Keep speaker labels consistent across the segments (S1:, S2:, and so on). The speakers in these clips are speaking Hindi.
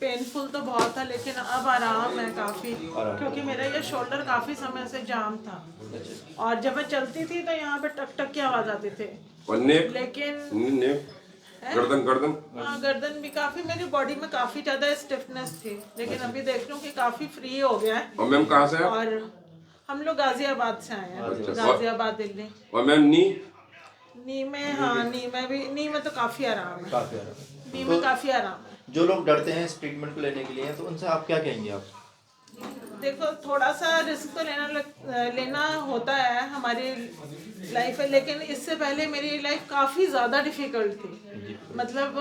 S1: पेनफुल तो बहुत था, लेकिन अब आराम है काफ़ी, क्योंकि मेरा ये शोल्डर काफ़ी समय से जाम था और जब मैं चलती थी तो यहाँ पे टक टक की आवाज़ आती थी।
S2: और नेक
S1: लेकिन
S2: नेक गर्दन गर्दन
S1: गर्दन भी काफ़ी, मेरी बॉडी में काफ़ी ज़्यादा स्टिफनेस थी, लेकिन अभी देख रही हूँ कि काफ़ी फ्री हो गया है।
S2: और मैम कहाँ से हैं आप?
S1: और हम लोग गाजियाबाद से आए हैं।
S2: अच्छा,
S1: गाजियाबाद दिल्ली।
S2: और मैम नी
S1: नी में, हाँ नी में भी, नी में तो काफ़ी आराम है,
S3: काफी आराम।
S1: नी में काफ़ी आराम है।
S3: जो लोग डरते हैं इस ट्रीटमेंट को लेने के लिए, तो उनसे आप क्या कहेंगे आप?
S1: देखो, थोड़ा सा रिस्क तो लेना होता है हमारी लाइफ है, लेकिन इससे पहले मेरी लाइफ काफ़ी ज़्यादा डिफिकल्ट थी। मतलब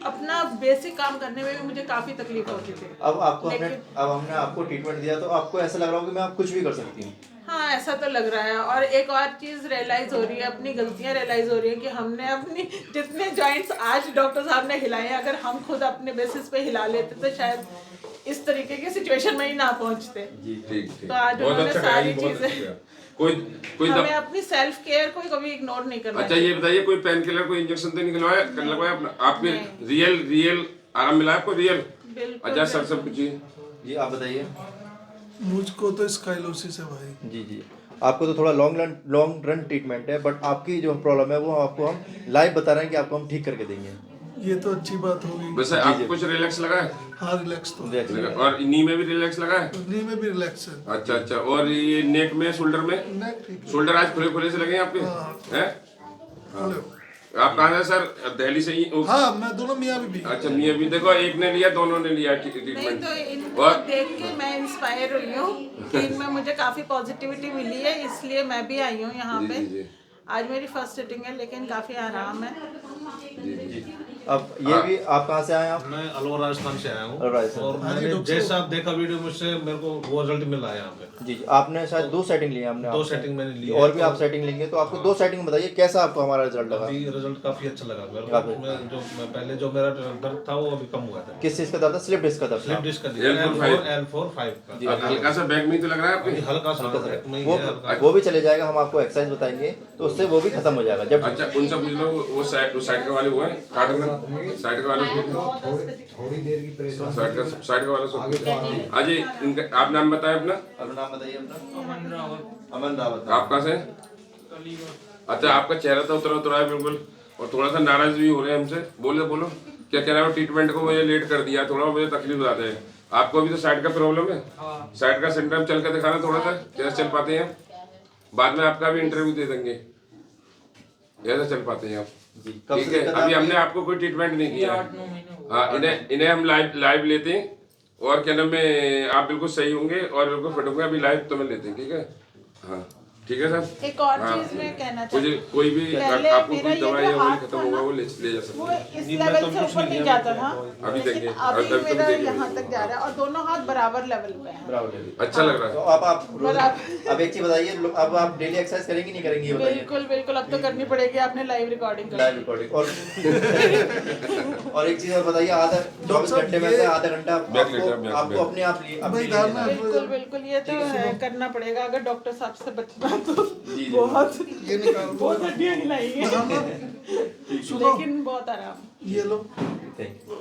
S1: अपना बेसिक काम करने में भी मुझे काफ़ी तकलीफ होती थी।
S3: अब हमने आपको ट्रीटमेंट दिया, तो आपको ऐसा लग रहा होगा कि मैं आप कुछ भी कर सकती हूँ।
S1: हाँ, ऐसा तो लग रहा है। और एक और चीज़ रियलाइज़ हो रही है, अपनी गलतियाँ रियलाइज़ हो रही है कि हमने अपनी जितने जॉइंट्स आज डॉक्टर साहब ने हिलाए, अगर हम खुद अपने बेसिस पे हिला लेते तो शायद इस तरीके की सिचुएशन में ही ना पहुंचते।
S2: ठीक
S1: तो आज उन्होंने सारी चीज़ें,
S2: कोई कोई
S1: हमें अपनी सेल्फ केयर को कभी इग्नोर नहीं करना
S2: अच्छा, ये बताइए, कोई पेन किलर कोई इंजेक्शन तो नहीं लगवाया अपना आपके? रियल आराम मिला आपको? रियल?
S1: बिल्कुल।
S2: अच्छा सर, सब पूछिए
S3: जी, आप बताइए।
S4: मुझको तो स्काइलोसिस है भाई।
S3: जी जी, आपको तो थोड़ा लॉन्ग रन ट्रीटमेंट है, बट आपकी जो प्रॉब्लम है वो आपको हम लाइव बता रहे हैं कि आपको हम ठीक करके देंगे।
S4: ये तो अच्छी बात होगी।
S2: वैसे आपको कुछ रिलैक्स लगा है?
S4: हाँ, रिलैक्स तो
S2: और नी में भी रिलैक्स लगा है?
S4: नी में भी रिलैक्स है।
S2: अच्छा अच्छा, और ये नेक में, शोल्डर में?
S4: नेक ठीक है।
S2: शोल्डर आज खुले खुले से लगे हैं आपके?
S4: हाँ।
S2: हैं?
S4: हेलो।
S2: आप कहाँ से सर? दिल्ली से ही?
S4: हाँ, मैं दोनों मियाँ भी।
S2: अच्छा, मियाँ भी। देखो, एक ने लिया, दोनों ने लिया
S1: नहीं
S2: ट्रीटमेंट।
S1: तो इनको देख के मैं इंस्पायर हुई हूँ कि इनमें मुझे काफ़ी पॉजिटिविटी मिली है, इसलिए मैं भी आई हूँ यहाँ
S2: जी
S1: पे।
S2: जी जी
S1: आज मेरी फर्स्ट सिटिंग है, लेकिन काफ़ी आराम है।
S2: जी।
S3: अब ये भी, आप कहाँ से आए हैं आप?
S5: मैं अलवर राजस्थान से आया हूँ।
S3: अलवर राजस्थान।
S5: और
S4: हाँ जी,
S5: मैंने
S4: डॉक्टर
S5: जैसा आप देखा वीडियो, मुझसे मेरे को वो रिजल्ट मिला है यहाँ पे।
S3: जी जी, आपने शायद 2 सेटिंग लिए हमने
S5: दो
S3: आपसे।
S5: सेटिंग मैंने ली
S3: और
S5: है,
S3: भी
S5: तो-
S3: आप सेटिंग लेंगे, तो आपको 2 सेटिंग बताइए कैसा आपको हमारा रिजल्ट लगा?
S5: अभी रिजल्ट काफी अच्छा लगा मेरे
S3: काफी।
S5: को। मैं पहले जो मेरा दर्द था वो अभी कम हुआ था।
S3: किस चीज़ का दर्द था? स्लिप डिस्क का दर्द था?
S5: स्लिप डिस्क का
S2: L4,
S5: 5 का।
S3: जी।
S2: अब हल्का सा बैक में तो लग रहा है आपको?
S5: हल्का सा में ही है, हल्का।
S3: वो भी चले जाएगा, हम आपको एक्सरसाइज बताएंगे तो उससे वो भी खत्म हो जाएगा। जब
S2: अच्छा, उनसे पूछ लो, वो साइड के वाले हुए हैं, काटना साइड के वाले
S6: थोड़ी देर की परेशानी।
S2: साइड के वाले से। अजय, इनका आप नाम बताएं अपना।
S3: अपना नाम बताइए अपना। अमन रावत।
S2: आप कहाँ से? अच्छा, आपका चेहरा तो उतरा है बिल्कुल, और थोड़ा सा नाराज भी हो रहे हैं हमसे। बोलो क्या कह रहे हो? ट्रीटमेंट को मुझे लेट कर दिया, थोड़ा मुझे तकलीफ ज्यादा है। आपको भी तो साइड का प्रॉब्लम है? साइड का सिम्टम चल के दिखाना थोड़ा सा, कैसे चल पाते हैं? बाद में आपका भी इंटरव्यू दे देंगे, कैसे चल पाते हैं आप।
S3: जी, कब
S2: ठीक
S3: से
S2: है,
S3: दिक्कत
S2: अभी
S3: आपकी?
S2: हमने आपको कोई ट्रीटमेंट नहीं किया है। हाँ, इन्हें हम लाइव लेते हैं, और क्या नाम है, आप बिल्कुल सही होंगे और बिल्कुल फिट होंगे। अभी लाइव तो मैं लेते हैं, ठीक है? हाँ ठीक है सर।
S1: एक और
S2: हाँ,
S1: चीज़ मैं कहना चाहती
S2: मुझे
S1: हूँ,
S2: कोई भी
S1: पहले
S2: आपको
S1: मेरा
S2: कोई
S1: ये
S2: दवाई
S1: जो
S2: या वो
S1: हाथ
S2: खत्म
S1: था
S2: होगा,
S1: ना,
S2: वो ले जा सकते
S1: वो
S2: हैं।
S1: इस लेवल से ऊपर नहीं जाता था,
S2: अभी
S1: लेकिन
S2: देखिए,
S1: अभी
S2: अभी
S1: मेरा
S2: देखिए।
S1: यहाँ तक जा रहा है और दोनों हाथ बराबर लेवल पे हैं।
S3: बराबर।
S2: अच्छा लग रहा
S3: तो
S2: है।
S3: अब एक चीज बताइए, अब आप डेली एक्सरसाइज करेंगी नहीं करेंगी, ये बताइए।
S1: बिल्कुल अब तो करनी पड़ेगी, आपने लाइव रिकॉर्डिंग कर
S3: लाइव रिकॉर्डिंग। और एक चीज और बताइए, 24 घंटे में से आधा घंटा
S2: बैक लेटर,
S3: आपको अपने आप
S4: भाई धारणा
S1: बिल्कुल ये तो है, करना पड़ेगा अगर डॉक्टर साहब से बचना तो।
S3: जी।
S1: बहुत
S4: ये निकाल दो।
S1: बहुत हड्डियाँ हिलाई हैं,
S4: सुनो,
S1: लेकिन बहुत आराम।
S4: ये लो।
S3: Thank you.